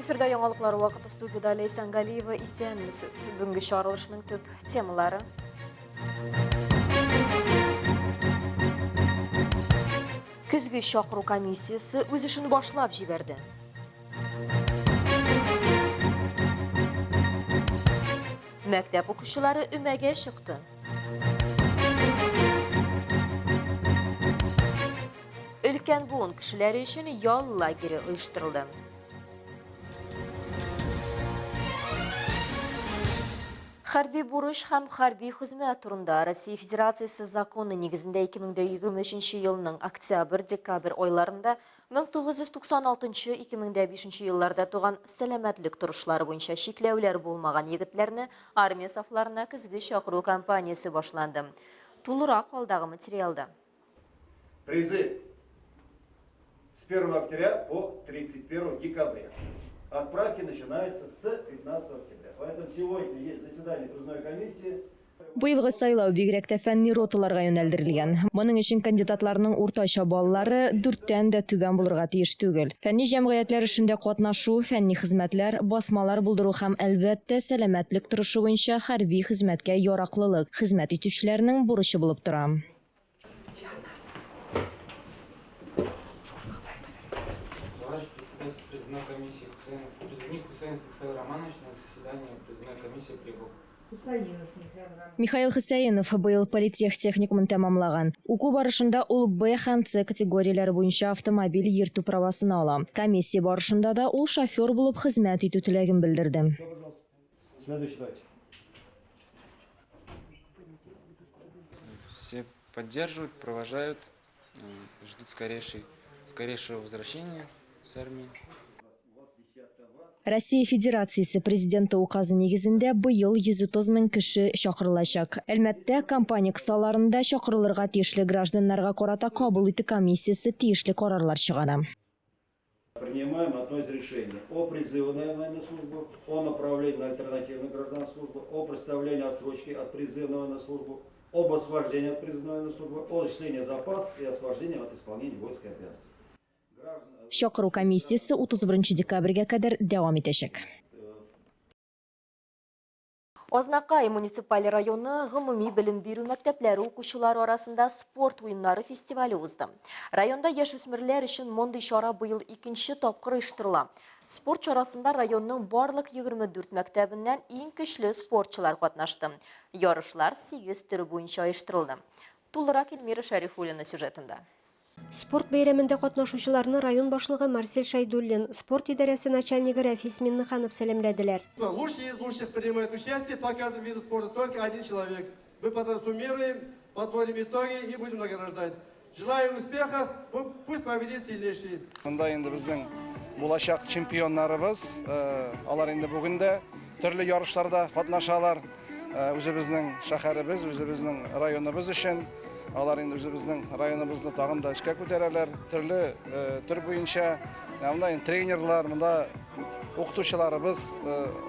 Эфирда яңалыклар вакыты студияда Лейсан Галиева исәнмесез. Бүгенге чаралышның төп темалары. Көзге чакыру комиссиясы үз эшен башлап җибәрде. Мәктәп укучылары өмәгә чыкты. Өлкән буын кешеләре өчен ял лагере оештырылды. Хәрби бурыч һәм хәрби хезмәт турында Россия Федерациясы законы нигезендә 2023 елның октябрь-декабрь айларында 1996-2005 елларда туган сәламәтлек торышлары буенча чикләүләр булмаган егетләрне армия сафларына көзге чакыру кампаниясе башланды. Тулырак алдагы материалда. Призыв с 1 октября по 31 декабря. Отправки начинаются с 15 октября. Поэтому сегодня есть заседание призывной комиссии. Быелгы сайлау бигрәк тә фәнни роталарга юнәлдерелгән. Моның өчен кандидатларның уртача баллары 4тән дә түбән булырга тиеш түгел. Фәнни җәмгыятьләр эшендә катнашу, фәнни хезмәтләр, басмалар булдыру һәм әлбәттә сәламәтлек торышы буенча хәрби хезмәткә яраклылык хезмәт итүчеләрнең бурычы булып тора. Михаил Хусаинов быел политех техникумын тәмамлаган. Уку барышында ул Б һәм С категорияләре буенча автомобиль йөртү правасын ала. Комиссия барышында да ул шофер булып хезмәт итү теләген белдерде. Все поддерживают, провожают, ждут скорейшего возвращения с армии. Россия Федерациясы президенты указы нигезендә быел 130 мең кеше чакырылачак. Әлбәттә, компания кысаларында чакырылырга тиешле гражданнарга карата кабул итү комиссиясе тиешле карарлар чыгара. Принимаем одно из решений о призыве на военную службу, о направлении на альтернативную гражданскую службу, о представлении отсрочки от призыва на военную службу, об освобождении от призыва на военную службу, о зачислении в запас и освобождении от исполнения воинской обязанности. Чакыру комиссиясе 31 декабрьгә кадәр дәвам итәчәк. Азнакай муниципаль районы гомуми белем бирү мәктәпләре укучылары арасында спорт уеннары фестивале узды. Районда яшүсмерләр өчен мондый чара быел 2нче тапкыр оештырыла. Спорт чарасында районның барлык 24 мәктәбеннән иң көчле спортчылар катнашты. Ярышлар 8 төре буенча оештырылды. Тулырак Эльмира Шәрифуллина сюжетында. Спорт бәйрәмендә катнашучыларны район башлыгы Марсель Шайдуллин, спорт идарәсе начальнигы Рафис Минниханов сәламләделәр. Лучшие из лучших принимают участие, по каждому виду спорта только один человек. Мы потом суммируем, подводим итоги и будем награждать. Желаю успехов, пусть победит сильнейший. Монда инде безнең булачак чемпионнарыбыз, алар инде бүген дә төрле ярышларда катнашалар. Үзебезнең шәһәребез, үзебезнең районыбыз өчен. Алар инде үзебезнең районыбызны тагын да эшкә күтәрәләр. Төрле төр буенча, монда тренерлар, монда укытучыларыбыз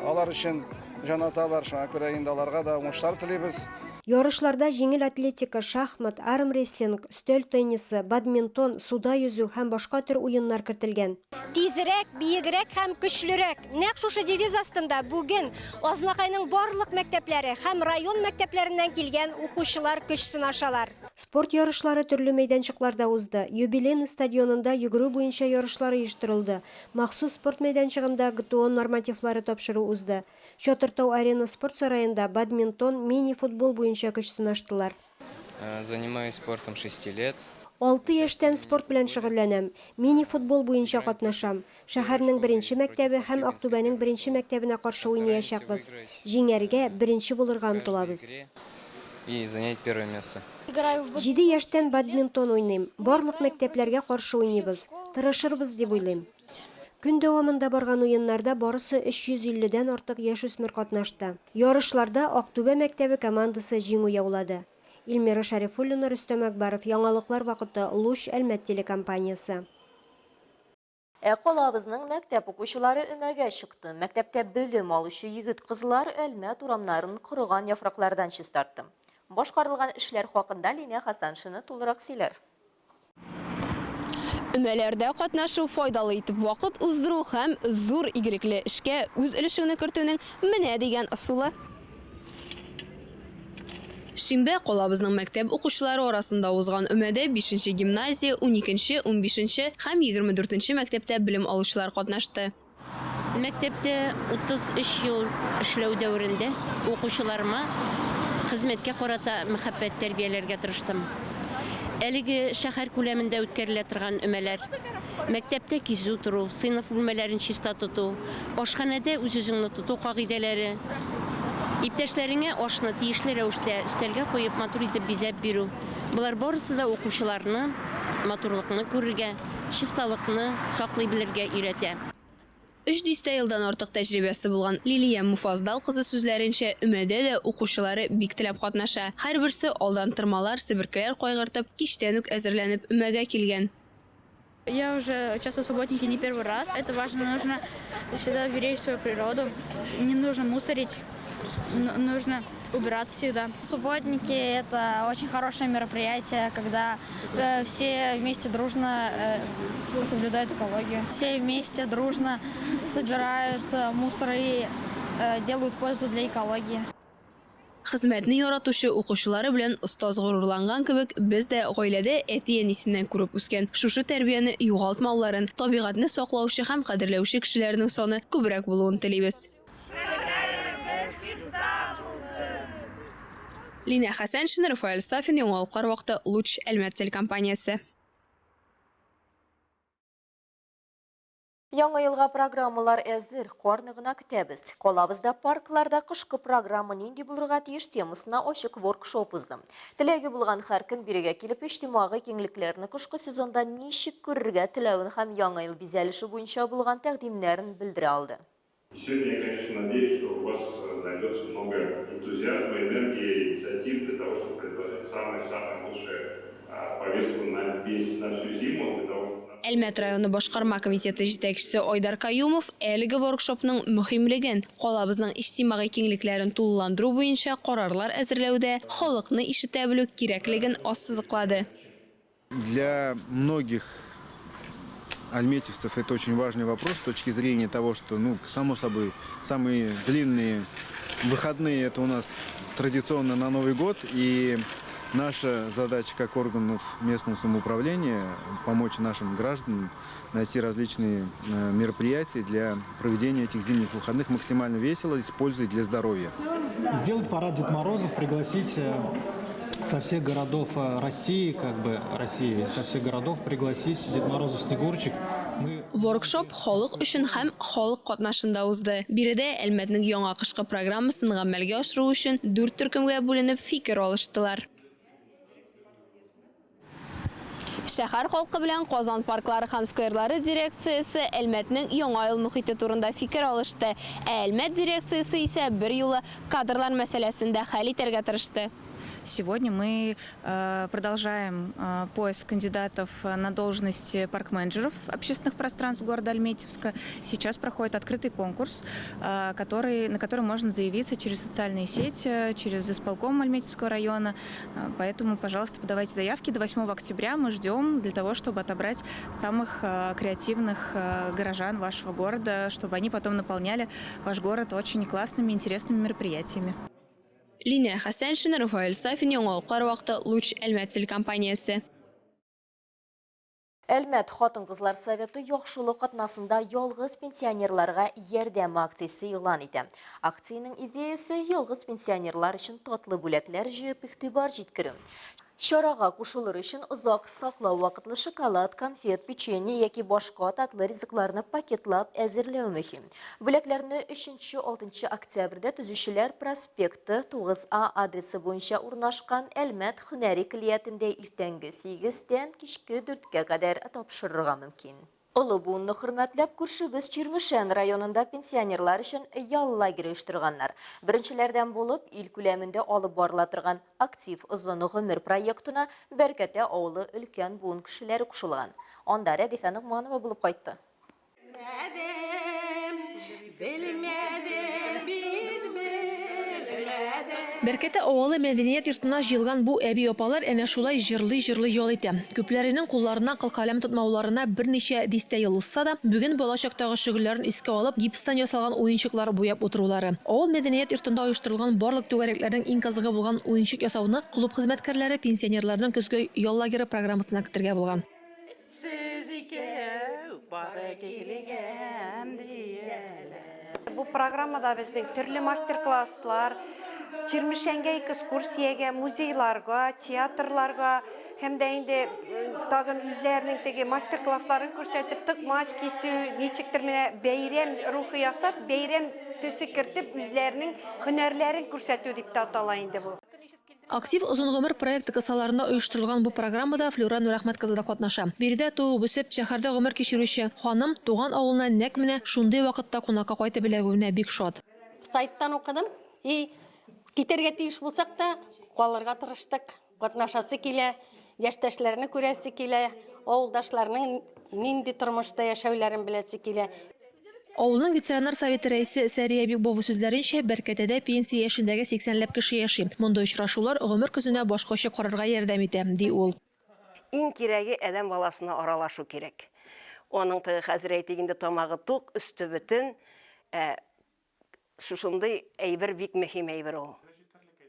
алар өчен җанаталар. Шуңа күрә инде аларга да уңышлар телибез. Ярышларда җиңел атлетика, шахмат, армрестлинг, өстәл теннисы, бадминтон, суда йөзү һәм башка төр уеннар кертелгән. Тизрәк, биегрәк һәм көчлерәк. Нәкъ шушы девиз астында бүген Азнакайның барлык мәктәпләре һәм район мәктәпләреннән килгән укучылар көч сынашалар. Спорт ярышлары төрле мәйданчыкларда узды. Юбилейный стадионында йөгерү буенча ярышлар оештырылды. Махсус спорт мәйданчыгында ГТО нормативлары тапшыру узды. Чатыртау арена спорт сараенда бадминтон, мини-футбол буенча көч сынаштылар. Занимаюсь спортом 6 лет. 6 яшьтән спорт белән шөгыльләнәм. Мини-футбол буенча катнашам. Шәһәрнең 1нче мәктәбе һәм Актүбәнең 1нче мәктәбенә каршы уйнаячакбыз. Җиңәргә 1нче булырга омтылабыз. И занять первое место. 7 яшьтән бадминтон уйныйм. Барлык мәктәпләргә каршы уйныйбыз. Тырышырбыз дип уйлыйм. Көн дәвамында барган уеннарда барысы 350дән артык яшүсмер катнашты. Ярышларда Актүбә мәктәбе командасы җиңү яулады. Эльмира Шәрифуллина, Рөстәм Әкбаров, Яңалыклар вакыты, Луч Әлмәт телекомпаниясе. Калабызның мәктәп укучылары өмәгә чыкты. Мәктәптә белем алучы егет-кызлар Әлмәт урамнарын корыган яфраклардан чистартты. Башкарылган эшләр хакында Линия Хасаншины тулырак сөйләр. Өмәләрдә катнашу файдалы итеп вакыт уздыру һәм зур игелекле эшкә үз өлешен кертүнең менә дигән ысулы. Шимбә калабызның мәктәп укучылары арасында узган өмәдә 5-нче гимназия, 12-нче, 15-нче һәм 24-нче мәктәптә белем алучылар катнашты. Мәктәптә 33 ел эшләү дәверендә укучыларыма хезмәткә карата мәхәббәт тәрбияләргә тырыштым. Әлеге шәһәр күләмендә үткәрелә торган өмәләр, мәктәптә кизү тору, сыйныф бүлмәләрен чиста тоту, ашханәдә үз-үзеңне тоту кагыйдәләре, иптәшләреңә ашны тиешле рәвештә өстәлгә куеп матур итеп бизәп бирү. Булар барысы да укучыларны матурлыкны күрергә, чисталыкны саклый белергә өйрәтә. 300 елдан артык тәҗрибәсе булган Лилия Муфаздал кызы сүзләренчә, өмәдә дә укучылары бик теләп катнаша. Һәрберсе алдан тырмалар, себеркеләр кайгыртып, кичтән үк әзерләнеп өмәгә килгән. Я уже участвую в субботнике не первый раз. Это важно, нужно всегда беречь свою природу. Не нужно мусорить, нужно убираться всегда. Субботники – это очень хорошее мероприятие, когда все вместе дружно соблюдают экологию. Все вместе дружно собирают мусор и делают пользу для экологии. Хезмәтне яратучы укучылары белән остаз горурланган кебек, без дә гаиләдә әти-әнисеннән күреп үскән шушы тәрбияне югалтмауларын, табигатьне саклаучы һәм кадерләүче кешеләрнең саны күбрәк булуын телибез. Лина Хәсәншин, Рафаэль Сафин, Яңалыклар вакыты, Луч, Әлмәт телекомпаниясе. Яңа елга программалар әзер, корныгына көтәбез. Колабызда паркларда кышкы программа нинди булырга тиеш темасына ачык воркшоп узды. Теләге булган һәркем бирегә килеп иҗтимагый киңлекләрне кышкы сезонда ничек күрергә теләвен һәм яңа ел бизәлеше буенча булган тәкъдимнәрен белдерә алды. Сегодня я, конечно, надеюсь, что у вас найдется много энтузиазма, энергии, инициатив для того, чтобы предложить самое лучшее повестку на всю зиму, для того, чтобы... Әлмәт районы башкарма комитеты җитәкчесе Айдар Каюмов әлеге воркшопның мөһимлеген, калабызның иҗтимагый киңлекләрен тулыландыру буенча карарлар әзерләүдә халыкны ишетә белү кирәклеген ассызыклады. Для многих альметьевцев это очень важный вопрос с точки зрения того, что, само собой, самые длинные выходные это у нас традиционно на Новый год, и наша задача как органов местного самоуправления помочь нашим гражданам найти различные мероприятия для проведения этих зимних выходных максимально весело и с пользой для здоровья. Сделать парад Дед Морозов, пригласить со всех городов России, со всех городов пригласить Дед Морозов, Снегурочек. Воркшоп халык өчен һәм халык катнашында узды. Биредә Әлмәтнең яңа кышкы программасын гамәлгә ашыру өчен 4 төркемгә бүленеп фикер алыштылар. Шәһәр халкы белән Казан парклары һәм скверлары дирекциясе Әлмәтнең яңа ел мөхите турында фикер алышты. Әлмәт дирекциясе исә бер юлы кадрлар мәсьәләсендә хәл итәргә тырышты. Сегодня мы продолжаем поиск кандидатов на должности парк-менеджеров общественных пространств города Альметьевска. Сейчас проходит открытый конкурс, на который можно заявиться через социальные сети, через исполком Альметьевского района. Поэтому, пожалуйста, подавайте заявки. До 8 октября мы ждем для того, чтобы отобрать самых креативных горожан вашего города, чтобы они потом наполняли ваш город очень классными, интересными мероприятиями. Лина Хәсәншин, Рафаэль Сафин, Яңалыклар вакыты, Луч, Әлмәт телекомпаниясе. Әлмәт хатын-кызлар советы яхшылык катнасында ялгыз пенсионерларга ярдәм акциясе игълан итә. Акциянең идеясе ялгыз пенсионерлар өчен татлы бүләкләр җыеп игътибар җиткерү. Чарага кушылыр өчен озак саклау вакытлы шоколад, конфет, печенье яки башка татлы ризыкларны пакетлап әзерләү мөһим. Бүләкләрне 3-6 октябрьдә төзүчеләр проспекты 9А адресы буенча урнашкан Әлмәт һөнәри килиятендә иртәнге 8-дән кичке 4-кә кадәр тапшырырга мөмкин. Олы буынны хөрмәтләп күршебез Чирмешән районында пенсионерлар өчен ял лагере оештырганнар. Беренчеләрдән булып ил күләмендә алып барыла торган актив озын гомер проектына Бәркәтә авылы өлкән буын кешеләре кушылган. Анда Рәдифә Нугманова булып кайтты. Bilmedim, bilmedim, Беркете овалы мәдениет йортына җыелган бу әби апалар әнә шулай җырлый ял итә. Күпләренең кулларына кылкаләм тотмауларына берничә дистә ел узса да, бүген балачактагы шөгыльләрен искә алып, гипстан ясалган уенчыклар буяп утырулары. Авыл мәдәният йортында оештырылган барлык түгәрәкләрнең иң кызыгы булган уенчык ясауны клуб хезмәткәрләре пенсионерларның көзгө ял лагере программасына кертергә булган. Бу программада безнең төрле мастер-класслар, 20 экскурсиягә, музейларга, театрларга, һәм дә инде тагын үзләренең теге мастер-классларын күрсәтеп, тыкмач кисү, ничектер менә бәйрәм рухы ясап, бәйрәм төсе кертеп, үзләренең һөнәрләрен күрсәтү дип тә атала инде бу. Актив озын гомер проекты кысаларында оештырылган бу программада Флюра Нурәхмәт кызы да катнаша. Биредә туып үсеп, шәһәрдә гомер кичерүче ханым туган авылына нәкъ менә шундый вакытта кунакка кайтып беләгүенә бик шат. Сайттан укыдым. Китәргә тиеш булсак та, калырга тырыштык. Катнашасы килә, яшьтәшләрне күрәсе килә, авылдашларның нинди тормышта яшәүләрен беләсе килә. Авылның ветераннар советы рәисе Сәрия Бикбова сүзләренчә, Беркәтәдә пенсия яшендәге 80ләп кеше яши. Монда очрашулар гомер көзенә башкача карарга ярдәм итә, ди ул. Иң кирәге адәм баласына аралашу кирәк. Аның тәгъ хәзер әйтегендә тамагы тук, үсте бөтен. Шушындый әйбер бик мөһим әйбер ул.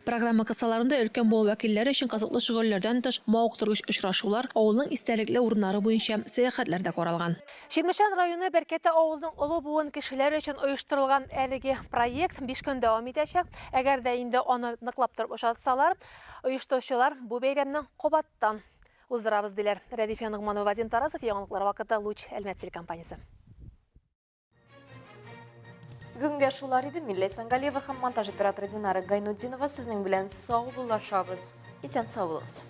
Программа кысаларында өлкән бау вәкилләре өчен кызыклы шөгыльләрдән тыш мавыктыргыч очрашулар, авылның истәлекле урыннары буенча сәяхәтләр дә каралган. Шимешән районы Беркәтә авылының олы буын кешеләр өчен оештырылган әлеге проект 5 көн дәвам итәчәк. Әгәр дә инде аны ныклап торып ошатсалар, оештыручылар бу бәйрәмне кабаттан уздырабыз диләр. Рәдифә Нугманова, Вадим Тарасов, яңалыклар вакыты, Луч Әлмәт телекомпаниясе. Бүгінгі шулар иде. Милли Сангалиева һәм монтаж операторы Динара Гайнуддинова сезнең белән сау булашабыз. Исән сау булыгыз.